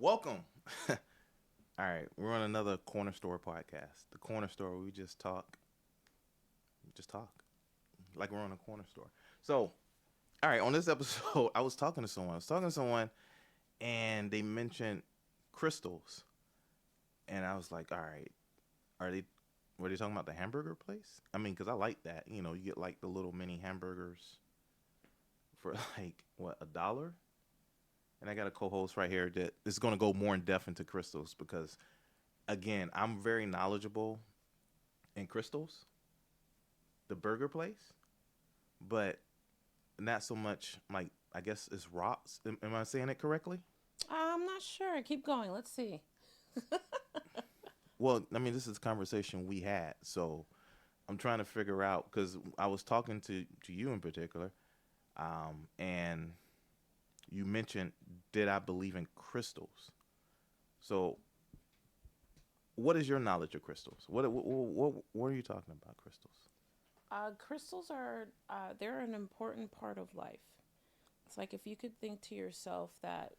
Welcome. All right, we're on another corner store podcast. The corner store where we just talk like we're on a corner store. So, all right, on this episode, I was talking to someone. I was talking to someone, and they mentioned crystals, and I was like, all right, are they? Were they talking about the hamburger place? I mean, because I like that. You know, you get like the little mini hamburgers for like what, $1? And I got a co-host right here that is going to go more in depth into crystals because, again, I'm very knowledgeable in crystals, the burger place, but not so much like I guess it's rocks. Am I saying it correctly? I'm not sure. Keep going. Let's see. Well, I mean, this is a conversation we had, so I'm trying to figure out because I was talking to you in particular, and you mentioned did I believe in crystals? So, what is your knowledge of crystals? What are you talking about, crystals? Crystals are they're an important part of life. It's like if you could think to yourself that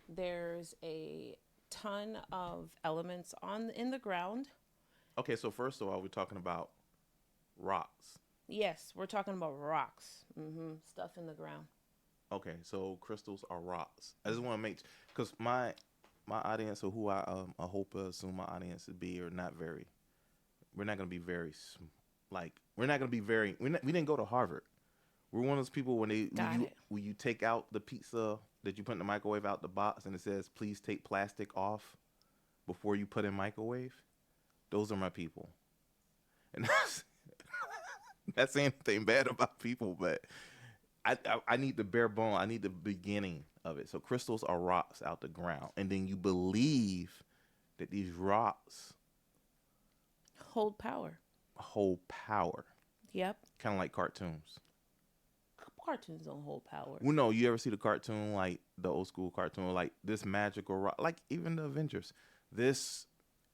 there's a ton of elements on in the ground. Okay, so first of all, we're talking about rocks. Yes, we're talking about rocks. Stuff in the ground. Okay, so crystals are rocks. I just want to make because my audience or who I hope assume my audience to be are not very. We're not gonna be very like we're not gonna be very. We didn't go to Harvard. We're one of those people Got it. when you take out the pizza that you put in the microwave out the box and it says please take plastic off before you put in microwave. Those are my people, and that's not saying anything bad about people, but I need the bare bone. I need the beginning of it. So crystals are rocks out the ground, and then you believe that these rocks Hold power. hold power, Yep. kind of like cartoons. Cartoons don't hold power. Well, no, you ever see the cartoon like the old school cartoon, like this magical rock, like even the Avengers, this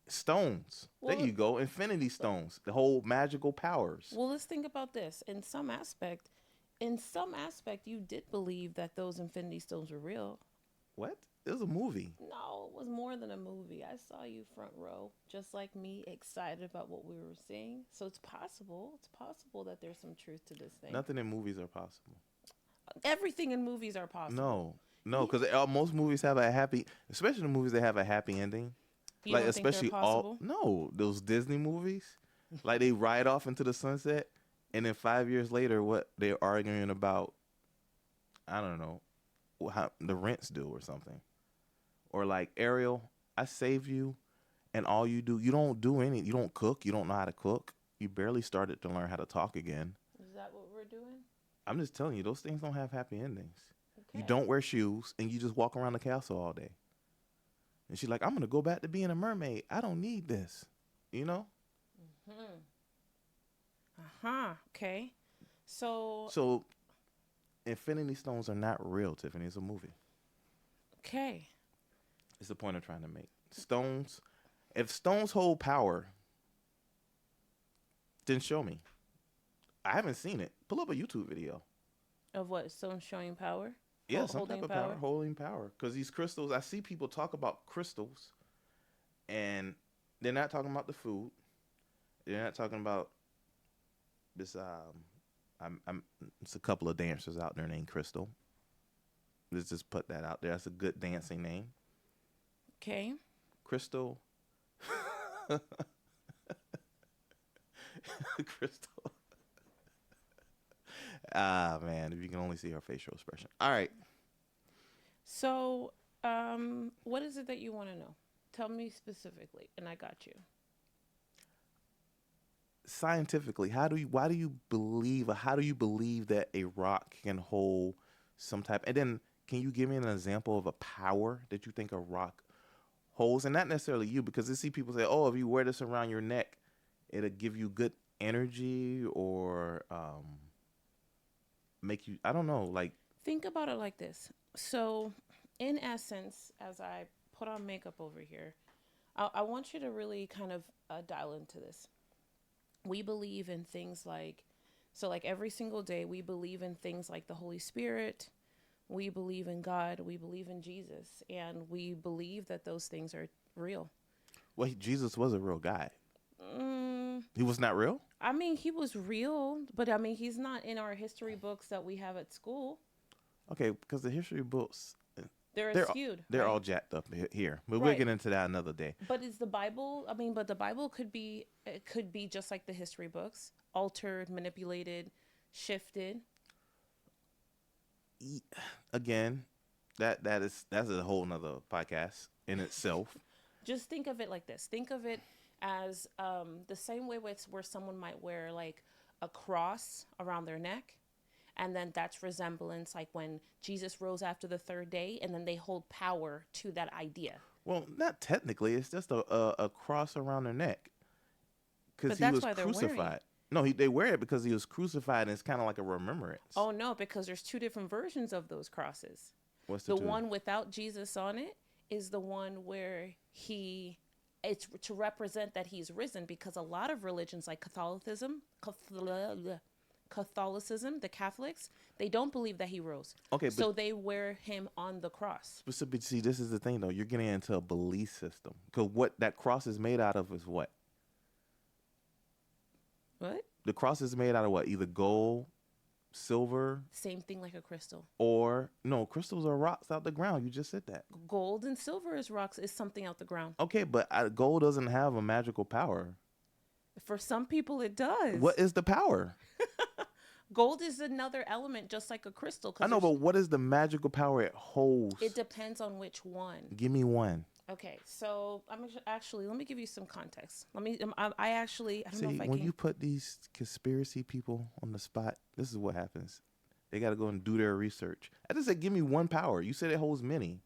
stones. There Well, you go, Infinity Stones, the whole magical powers. well, let's think about this. In some aspect, you did believe that those Infinity Stones were real. What? It was a movie. No, it was more than a movie. I saw you front row, just like me, excited about what we were seeing. So it's possible. It's possible that there's some truth to this thing. Nothing in movies are possible. Everything in movies are possible. No, no, You, because most movies have a happy, especially the movies that have a happy ending. you Like don't think they're especially all possible? no those Disney movies, like they ride off into the sunset, and then 5 years later, what they're arguing about, I don't know, how the rents do or something, or like Ariel, I saved you, and all you do, you don't do any, you don't cook, you don't know how to cook, you barely started to learn how to talk again. Is that what we're doing? I'm just telling you, those things don't have happy endings. You Okay. don't wear shoes, and you just walk around the castle all day. And she's like, I'm gonna go back to being a mermaid. I don't need this. You know? Hmm. Uh-huh. Okay. So, So Infinity Stones are not real, Tiffany. It's a movie. okay. It's the point I'm trying to make. Stones, if stones hold power, then show me. I haven't seen it. Pull up a YouTube video. Of what? Stone showing power? Yeah, some type Holding of power, power? holding power. Because these crystals, I see people talk about crystals, and they're not talking about the food. They're not talking about this. I'm it's a couple of dancers out there named Crystal. Let's just put that out there. That's a good dancing name. Okay. Crystal. Crystal. Ah, man, if you can only see her facial expression. All right. So, what is it that you want to know? Tell me specifically, and I got you. Scientifically, why do you believe, or how do you believe that a rock can hold some type? And then, can you give me an example of a power that you think a rock holds? And not necessarily you, because I see people say, oh, if you wear this around your neck, it'll give you good energy or make you, I don't know, like, Think about it like this. So, in essence, as I put on makeup over here, I want you to really kind of dial into this. We believe in things like, so like every single day, we believe in things like the Holy Spirit. We believe in God. We believe in Jesus. And we believe that those things are real. Well, Jesus was a real guy. Mm, He was not real? I mean, he was real, but I mean, he's not in our history books that we have at school. Okay, because the history books, They're they're skewed, they're right? all jacked up here. But we'll Right. get into that another day. But is the Bible, I mean, but the Bible could be, it could be just like the history books, altered, manipulated, shifted. Again, that's a whole nother podcast in itself. Just think of it like this. Think of it as the same way where someone might wear like a cross around their neck. And then that's resemblance like when Jesus rose after the third day, and then they hold power to that idea. Well, not technically. It's just a cross around their neck because But he that's was why they're wearing crucified. it. No, they wear it because he was crucified, and it's kind of like a remembrance. Oh no, because there's two different versions of those crosses. What's The two? one without Jesus on it is the one where it's to represent that he's risen, because a lot of religions like Catholicism, the Catholics, they don't believe that he rose. Okay, So but they wear him on the cross. but see, this is the thing though. You're getting into a belief system because what that cross is made out of is what? What? The cross is made out of what? Either gold, silver, Same thing like a crystal. or no, crystals are rocks out the ground. You just said that. Gold and silver is rocks, is something out the ground. Okay, but gold doesn't have a magical power. For some people, it does. What is the power? Gold is another element, just like a crystal. I know, but what is the magical power it holds? It depends on which one. Give me one. Okay, so I'm actually, let me give you some context. I don't know See, if I when can. you put these conspiracy people on the spot, this is what happens. They got to go and do their research. I just said, give me one power. You said it holds many.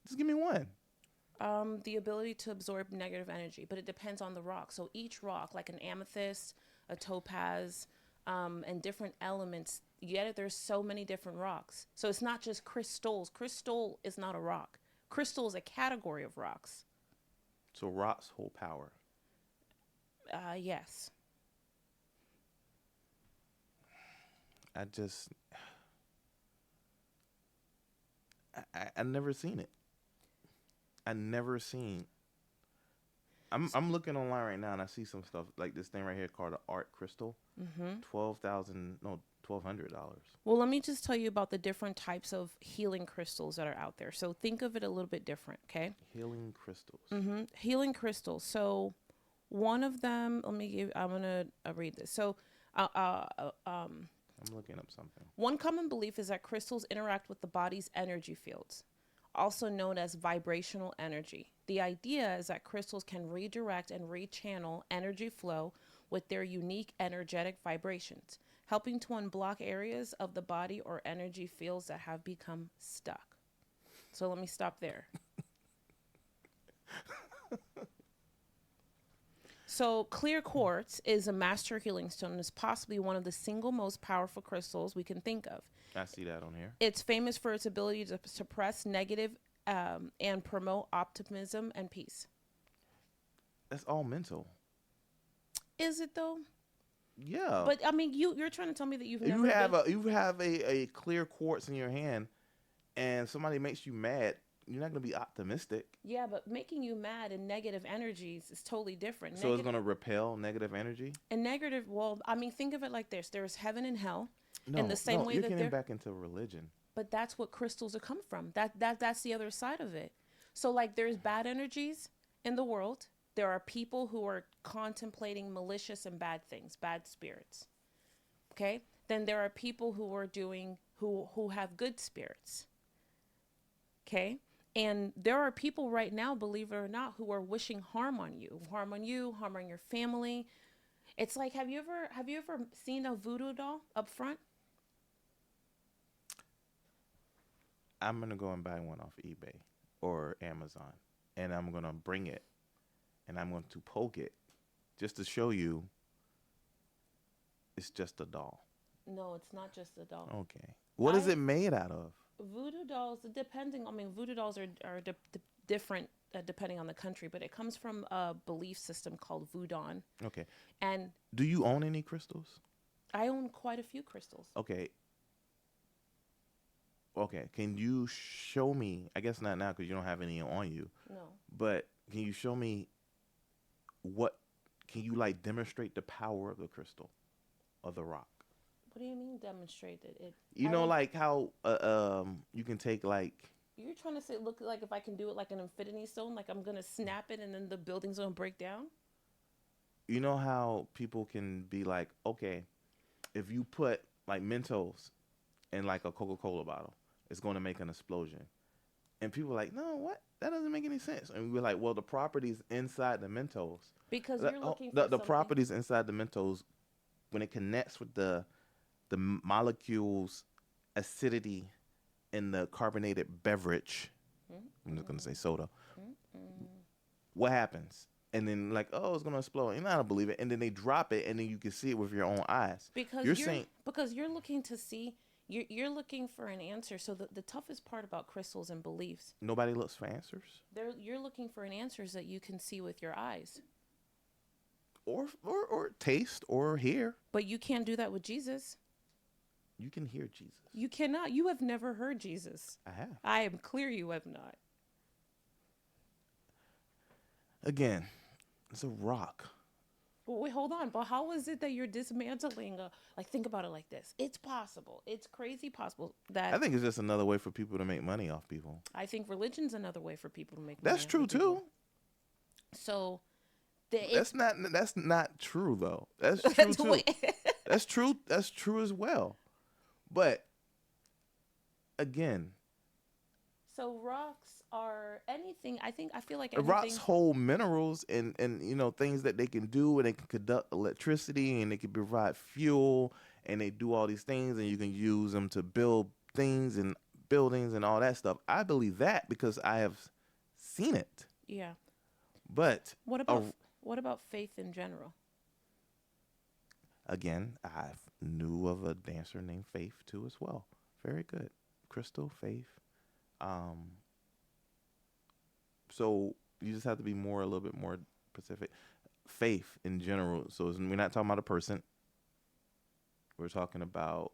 Just give me one. The ability to absorb negative energy, but it depends on the rock. So each rock, like an amethyst, a topaz, and different elements, there's so many different rocks. So it's not just crystals. Crystal is not a rock. Crystal is a category of rocks. So rocks hold power. Yes. I never seen it. I never seen. I'm looking online right now and I see some stuff like this thing right here called an art crystal. Mm-hmm. $1,200. Well, let me just tell you about the different types of healing crystals that are out there. So think of it a little bit different, okay? Healing crystals. Mm-hmm. Healing crystals. So one of them, I'm gonna read this. So, I'm looking up something. one common belief is that crystals interact with the body's energy fields, also known as vibrational energy. The idea is that crystals can redirect and rechannel energy flow with their unique energetic vibrations, helping to unblock areas of the body or energy fields that have become stuck. So let me stop there. So clear quartz is a master healing stone and is possibly one of the single most powerful crystals we can think of. I see that on here. It's famous for its ability to suppress negative and promote optimism and peace. That's all mental. Is it though? Yeah. But I mean, you're trying to tell me that you've never you have a clear quartz in your hand, and somebody makes you mad. You're not gonna be optimistic. Yeah, but making you mad and negative energies is totally different. So it's gonna repel negative energy. And negative. Well, I mean, think of it like this: there's heaven and hell. No, in the same way you're that getting they're back into religion. But that's what crystals are come from. That's the other side of it. So like there's bad energies in the world. There are people who are contemplating malicious and bad things, bad spirits. Okay? Then there are people who have good spirits. Okay? And there are people right now, believe it or not, who are wishing harm on you, harm on your family. It's like, have you ever seen a voodoo doll up front? I'm gonna go and buy one off eBay or Amazon, and I'm gonna bring it, and I'm going to poke it, just to show you. It's just a doll. No, it's not just a doll. Okay. What is it made out of? Voodoo dolls, voodoo dolls are different depending on the country, but it comes from a belief system called Voodoo. Okay. And do you own any crystals? I own quite a few crystals. Okay. Okay, can you show me? I guess not now because you don't have any on you. No. But can you show me what? Can you like demonstrate the power of the crystal or the rock? What do you mean demonstrated? It. You I know, don't. like how you can take like You're trying to say, look, like if I can do it like an infinity stone, like I'm gonna snap it and then the building's gonna break down. you know how people can be like, okay, if you put like Mentos in like a Coca-Cola bottle, it's going to make an explosion. And people are like, no, what? That doesn't make any sense. And we're like, well, the properties inside the Mentos, Because you're looking for the something. properties inside the Mentos, when it connects with the molecules acidity in the carbonated beverage, I'm just going to say soda, what happens? And then like, oh, it's gonna explode. And I don't believe it. And then they drop it, and then you can see it with your own eyes. Because You're saying you're looking to see, you're looking for an answer. So the toughest part about crystals and beliefs, nobody looks for answers, you're looking for an answers that you can see with your eyes. or taste or hear. But you can't do that with Jesus. You can hear Jesus. You cannot. You have never heard Jesus. I have. I am clear you have not. Again, it's a rock. But wait, hold on. But how is it that you're dismantling like think about it like this. It's possible. It's crazy possible that I think it's just another way for people to make money off people. I think religion's another way for people to make money. That's off true of people. too. So That's not true though. That's true that's too. That's true. That's true as well. But again, so rocks are anything. I feel like rocks anything. hold minerals and you know things that they can do, and they can conduct electricity, and they can provide fuel, and they do all these things, and you can use them to build things and buildings and all that stuff. I believe that because I have seen it. Yeah. But What about faith in general? again, I knew of a dancer named Faith too as well. Very good, Crystal Faith. So you just have to be a little bit more specific. Faith in general. So we're not talking about a person. We're talking about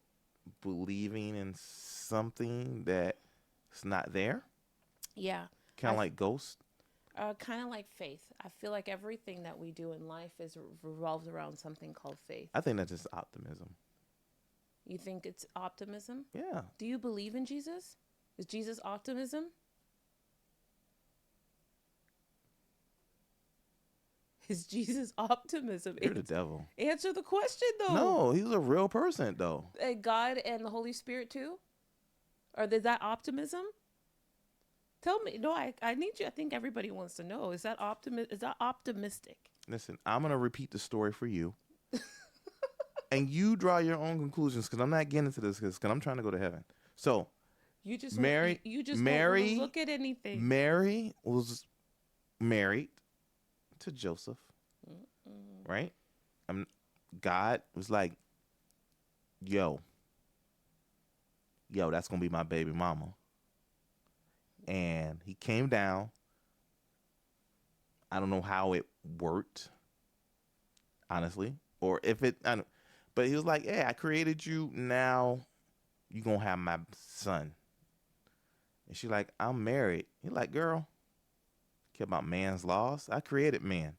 believing in something that's not there. Yeah. Kind of like ghosts. Kind of like faith. I feel like everything that we do in life is revolves around something called faith. I think that's just optimism. You think it's optimism? Yeah. Do you believe in Jesus? Is Jesus optimism? Is Jesus optimism? You're the devil. Answer the question though. No, he was a real person though. God and the Holy Spirit too? Or is that optimism? Tell me. No, I need you. I think everybody wants to know. Is that optimistic? Listen, I'm going to repeat the story for you. And you draw your own conclusions because I'm not getting into this because I'm trying to go to heaven. So, You just Mary, you just Mary, don't wanna look at anything. Mary was married to Joseph, right? God was like, yo, that's going to be my baby mama. And he came down. I don't know how it worked, honestly, or if it, but he was like, hey, I created you. Now you going to have my son. And she's like, I'm married. He's like, girl, care about man's laws? I created man.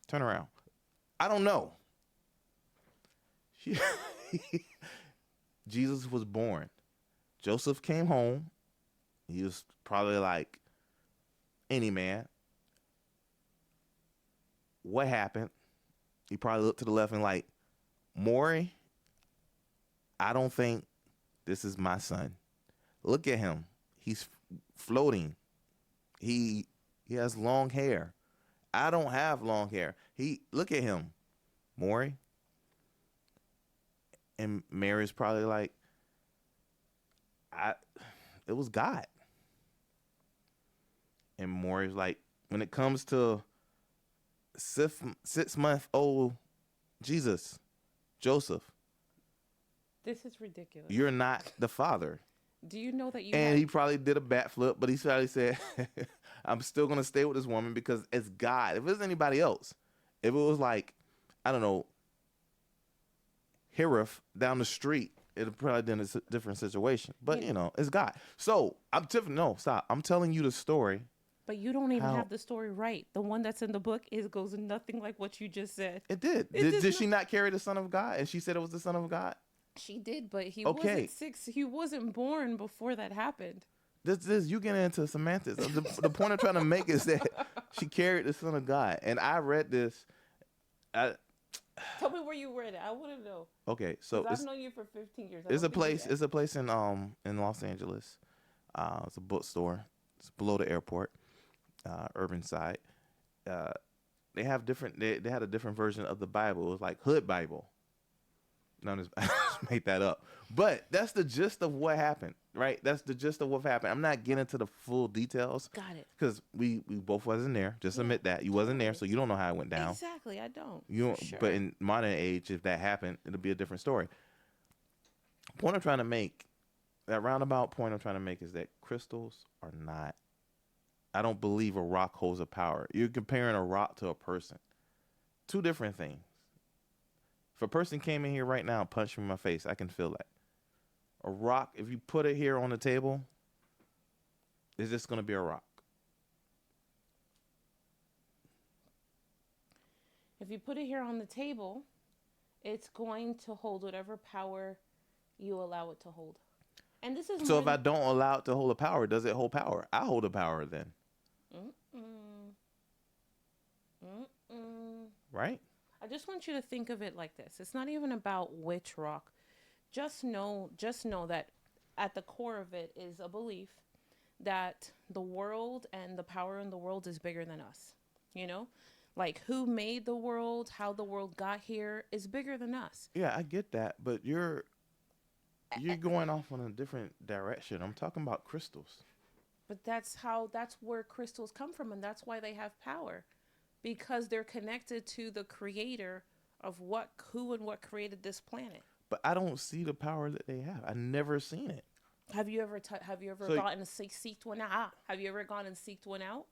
Turn around. I don't know. Jesus was born. Joseph came home. He was probably like any man. What happened? He probably looked to the left and like, Maury, I don't think this is my son. Look at him. He's floating. He has long hair. I don't have long hair. Look at him, Maury. And Mary's probably like, it was God. And Maury's like, when it comes to 6-month-old Jesus, Joseph, This is ridiculous. you're not the father. Do you know that you And have, he probably did a backflip, but he probably said, I'm still going to stay with this woman because it's God. If it was anybody else, if it was like, I don't know, Hirif down the street it'd probably been a different situation. But You, it's God. So I'm Tiffany. No, stop. I'm telling you the story. but you don't even How have the story right. The one that's in the book is goes nothing like what you just said. it did. It does Did not. she not carry the Son of God? And she said it was the Son of God. She did, but he wasn't Okay. 6. He wasn't born before that happened. This you get into semantics. The point I'm trying to make is that she carried the Son of God, and I read this. I, Tell me where you read it. I want to know. okay, so Because I've known you for 15 years. I it's don't a think you place. It's a place in Los Angeles. It's a bookstore. It's below the airport, urban side. Uh, they have different. They had a different version of the Bible. It was like Hood Bible. No, I just made that up. But that's the gist of what happened, right? That's the gist of what happened. I'm not getting into the full details. Got it. Because we both wasn't there. Just admit that you wasn't there, so you don't know how it went down. Exactly, I don't. You don't, for sure. But in modern age, if that happened, it'll be a different story. Point I'm trying to make, that roundabout point I'm trying to make is that crystals are not. I don't believe a rock holds a power. You're comparing a rock to a person. Two different things. If a person came in here right now and punched me in my face, I can feel that. A rock, if you put it here on the table, it's just going to be a rock. If you put it here on the table, it's going to hold whatever power you allow it to hold. And this is So if I don't allow it to hold a power, does it hold power? I hold a power then. Right? I just want you to think of it like this. It's not even about which rock. Just know that at the core of it is a belief that the world and the power in the world is bigger than us. Like who made the world, how the world got here is bigger than us. Yeah, I get that, but you're going off on a different direction. I'm talking about crystals. But that's where crystals come from, and that's why they have power. Because they're connected to the creator of who and what created this planet. But I don't see the power that they have. I've never seen it. Have you ever gone and seeked one out? Have you ever gone and seeked one out?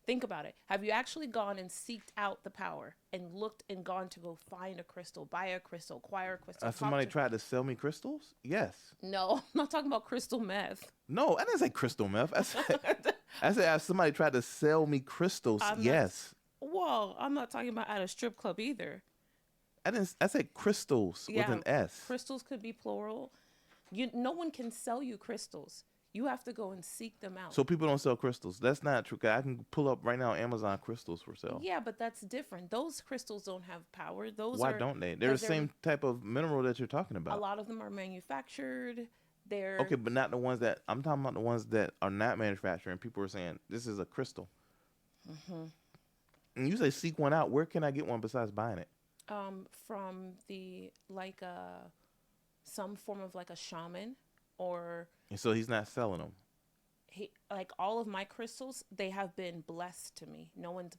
Think about it. Have you actually gone and seeked out the power and looked and gone to go find a crystal, buy a crystal, acquire a crystal? Somebody tried to sell me crystals? Yes. No, I'm not talking about crystal meth. No, I didn't say crystal meth. I said somebody tried to sell me crystals. Yes. Well, I'm not talking about at a strip club either. I said crystals with an S. Crystals could be plural. No one can sell you crystals. You have to go and seek them out. So people don't sell crystals. That's not true. I can pull up right now Amazon crystals for sale. Yeah, but that's different. Those crystals don't have power. Why don't they? They're the same type of mineral that you're talking about. A lot of them are manufactured. Okay, but not the ones that I'm talking about. The ones that are not manufactured. And people are saying this is a crystal. Mm-hmm. And you say seek one out. Where can I get one besides buying it? From some form of like a shaman, or. And so he's not selling them. Like all of my crystals, they have been blessed to me.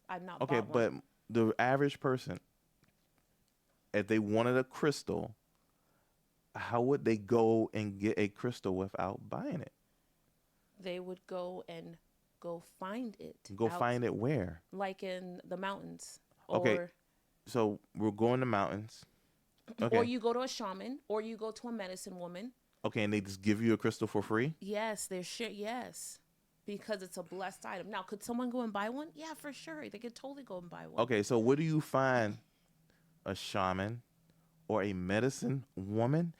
I've not. Okay, bought but one. the average person, if they wanted a crystal, how would they go and get a crystal without buying it? They would go find it. Find it where? Like in the mountains. Okay. So we're going to mountains. Okay. Or you go to a shaman, or you go to a medicine woman. Okay, and they just give you a crystal for free? Yes, yes. Because it's a blessed item. Now, could someone go and buy one? Yeah, for sure. They could totally go and buy one. Okay, so where do you find a shaman or a medicine woman?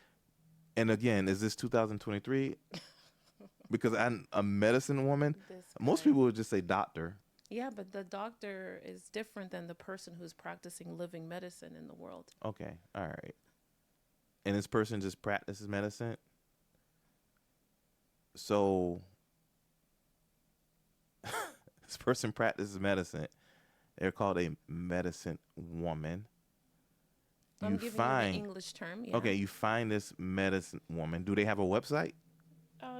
And again, is this 2023? Because I'm a medicine woman. Most people would just say doctor. Yeah, but the doctor is different than the person who's practicing living medicine in the world. Okay, all right. And this person just practices medicine? So this person practices medicine. They're called a medicine woman. I'm giving you the English term. Yeah. Okay, you find this medicine woman. Do they have a website?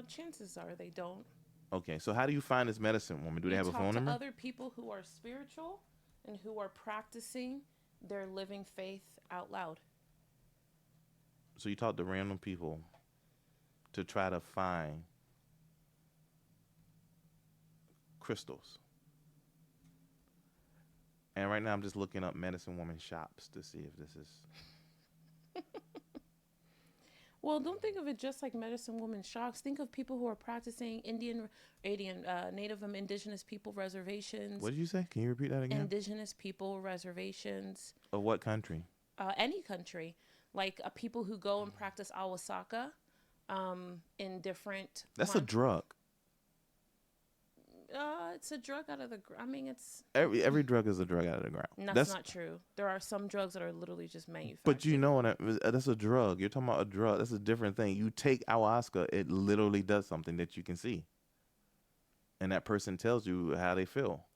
Chances are they don't. Okay, so how do you find this medicine woman? Do they have a phone number? Other people who are spiritual and who are practicing their living faith out loud. So you talk to random people to try to find crystals. And right now I'm just looking up medicine woman shops to see if this is. Well, don't think of it just like medicine woman shocks. Think of people who are practicing Native Indigenous people reservations, What did you say? Can you repeat that again? indigenous people reservations, Of what country? any country, like people who go and practice awasaka, in different. That's a drug. It's a drug out of the. I mean, it's. Every drug is a drug out of the ground. That's not true. There are some drugs that are literally just manufactured. But you know, that's a drug. You're talking about a drug. That's a different thing. You take ayahuasca, it literally does something that you can see. And that person tells you how they feel.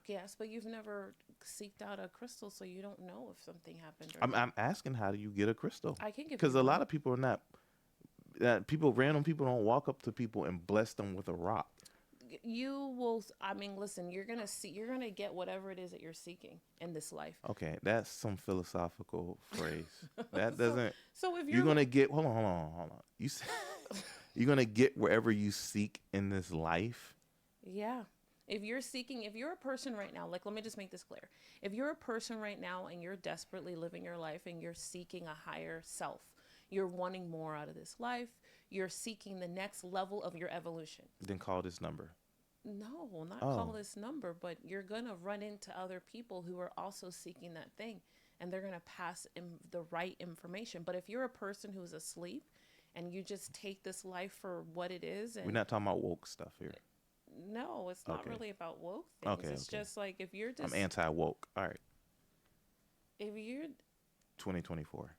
Yes, but you've never seeked out a crystal, so you don't know if something happened. I'm asking, how do you get a crystal? I can give because a lot of people are not. Random people don't walk up to people and bless them with a rock. You will. I mean, listen. You're gonna get whatever it is that you're seeking in this life. Okay, that's some philosophical phrase. That doesn't. So if you're gonna get, hold on. You said you're gonna get wherever you seek in this life. Yeah. If you're a person right now, like, let me just make this clear. If you're a person right now and you're desperately living your life and you're seeking a higher self, you're wanting more out of this life, you're seeking the next level of your evolution. Then call this number. No, not call this number, but you're going to run into other people who are also seeking that thing, and they're going to pass the right information. But if you're a person who's asleep and you just take this life for what it is. And we're not talking about woke stuff here. No, it's not really about woke things. It's just like if you're just... I'm anti-woke. All right. If you're... 2024.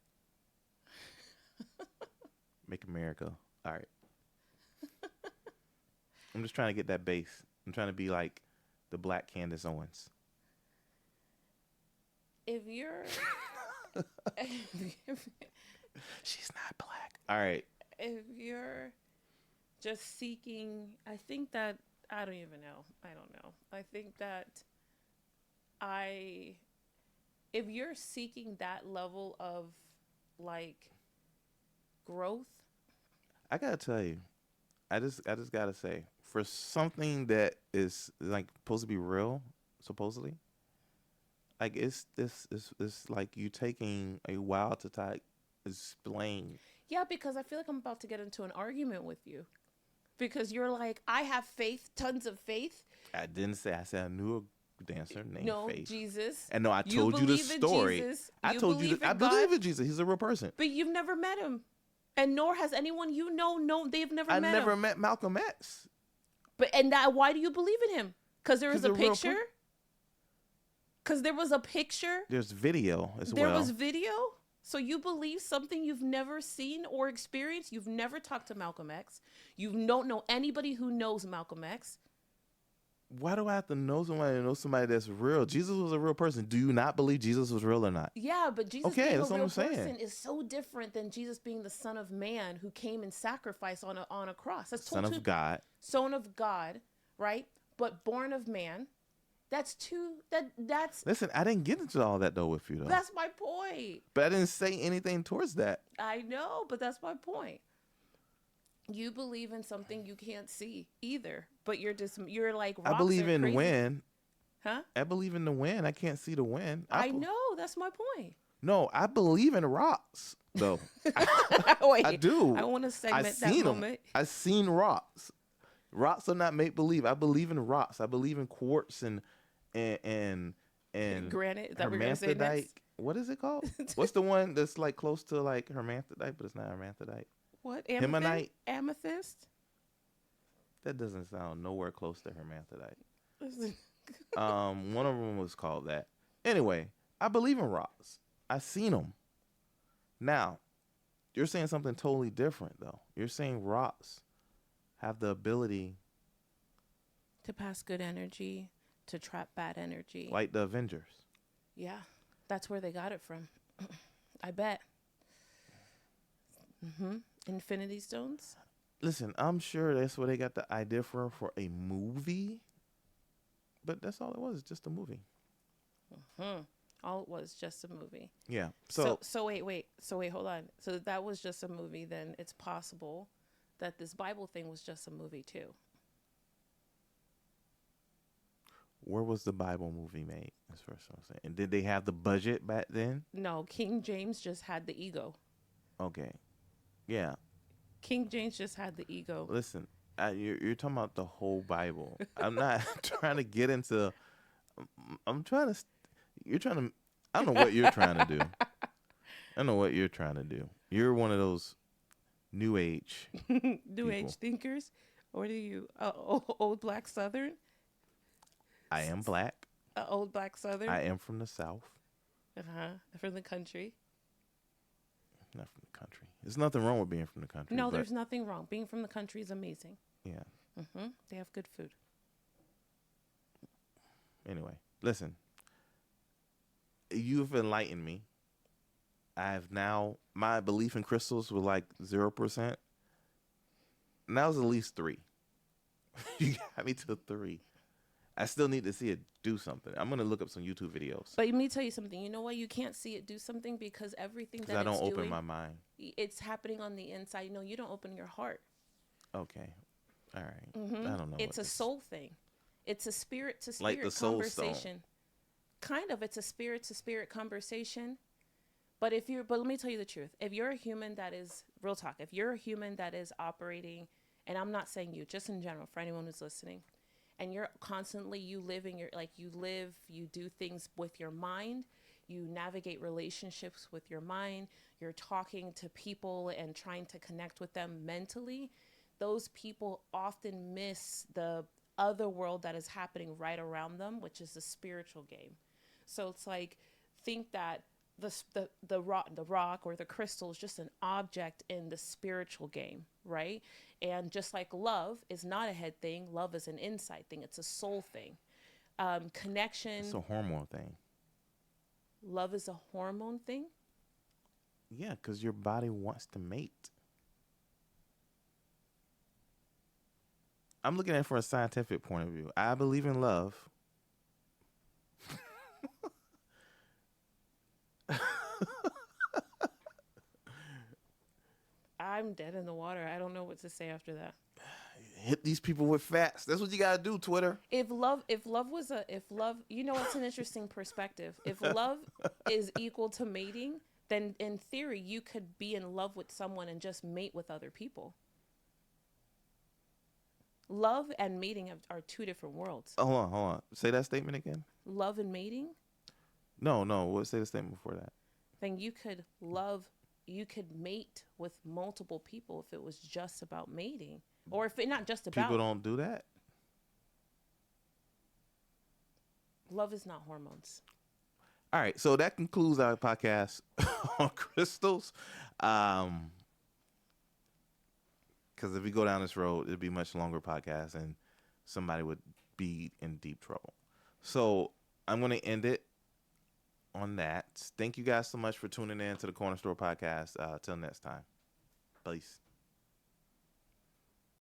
Make America. All right. I'm just trying to get that base. I'm trying to be like the Black Candace Owens. If you're... She's not black. All right. If you're just seeking... I think that... I don't even know. I don't know. I think that if you're seeking that level of, like, growth... I gotta tell you, I just gotta say, for something that is like supposed to be real, supposedly, like it's like you taking a while to explain. Yeah, because I feel like I'm about to get into an argument with you, because you're like, I have faith, tons of faith. I didn't say. I said I knew a dancer named Faith. Jesus. And no, I told you the story. I told you that I believe in Jesus. He's a real person. But you've never met him. And nor has anyone you know, they've never met him. I never met Malcolm X. Why do you believe in him? Because there was a picture? Because there was a picture? There's video as well. There was video? So you believe something you've never seen or experienced? You've never talked to Malcolm X. You don't know anybody who knows Malcolm X. Why do I have to know somebody to know somebody that's real? Jesus was a real person. Do you not believe Jesus was real or not? Yeah, but Jesus being a real person is so different than Jesus being the Son of Man who came and sacrificed on a cross. That's Son of God. Son of God, right? But born of man. That's Listen, I didn't get into all that though with you though. That's my point. But I didn't say anything towards that. I know, but that's my point. You believe in something you can't see either, but you're like, rocks I believe in crazy. wind. Huh? I believe in the wind. I can't see the wind. I know. That's my point. No, I believe in rocks, though. Wait, I do. I want to segment that moment. I've seen rocks. Rocks are not make believe. I believe in rocks. I believe in quartz and granite. Is that what you're gonna say hermaphrodite. next? What is it called? What's the one that's like close to like hermaphrodite, but it's not hermaphrodite? What? Hemonite? Amethyst? That doesn't sound nowhere close to hermaphrodite. One of them was called that. Anyway, I believe in rocks. I seen them. Now, you're saying something totally different, though. You're saying rocks have the ability to pass good energy, to trap bad energy. Like the Avengers. Yeah, that's where they got it from. I bet. Infinity Stones? Listen, I'm sure that's where they got the idea for a movie. But that's all it was, just a movie. All it was, just a movie. Yeah. So wait, hold on. So that was just a movie, then it's possible that this Bible thing was just a movie too. Where was the Bible movie made? That's first what I'm saying. And did they have the budget back then? No, King James just had the ego. Okay. Yeah. King James just had the ego. Listen, you're talking about the whole Bible. I'm not trying to get into. I'm trying to. You're trying to. I don't know what you're trying to do. I don't know what you're trying to do. You're one of those New Age New people. Age thinkers. Or do you old black Southern? I am black. Old black Southern. I am from the South. From the country. Not from the country. There's nothing wrong with being from the country. No, there's nothing wrong. Being from the country is amazing. Yeah. They have good food. Anyway, listen. You've enlightened me. I have now, my belief in crystals was like 0%. Now it's at least 3. You got me to 3. I still need to see it do something. I'm going to look up some YouTube videos. But let me tell you something. You know why you can't see it do something? Because everything that I don't it's open doing, my mind. it's happening on the inside. No, you don't open your heart. Okay. All right. I don't know. It's a soul thing. It's a spirit to like spirit the soul conversation. stone. Kind of. It's a spirit to spirit conversation. But let me tell you the truth. If you're a human that is, real talk, if you're a human that is operating, and I'm not saying you, just in general, for anyone who's listening, and you're constantly, you do things with your mind, you navigate relationships with your mind, you're talking to people and trying to connect with them mentally, those people often miss the other world that is happening right around them, which is the spiritual game. So it's like, think that the rock or the crystal is just an object in the spiritual game, right? And just like love is not a head thing, love is an inside thing. It's a soul thing. Connection. It's a hormone thing. Love is a hormone thing? Yeah, because your body wants to mate. I'm looking at it from a scientific point of view. I believe in love. I'm dead in the water. I don't know what to say after that. Hit these people with facts. That's what you gotta do, Twitter. If love, you know, it's an interesting perspective. If love is equal to mating, then in theory, you could be in love with someone and just mate with other people. Love and mating are two different worlds. Hold on. Say that statement again. Love and mating? No. Say the statement before that. Then you could mate with multiple people if it was just about mating. Or if it not just about. People don't do that. Love is not hormones. All right, so that concludes our podcast on crystals. Because if we go down this road, it'd be a much longer podcast and somebody would be in deep trouble. So I'm going to end it on that. Thank you guys so much for tuning in to the Corner Store podcast. Till next time. Peace.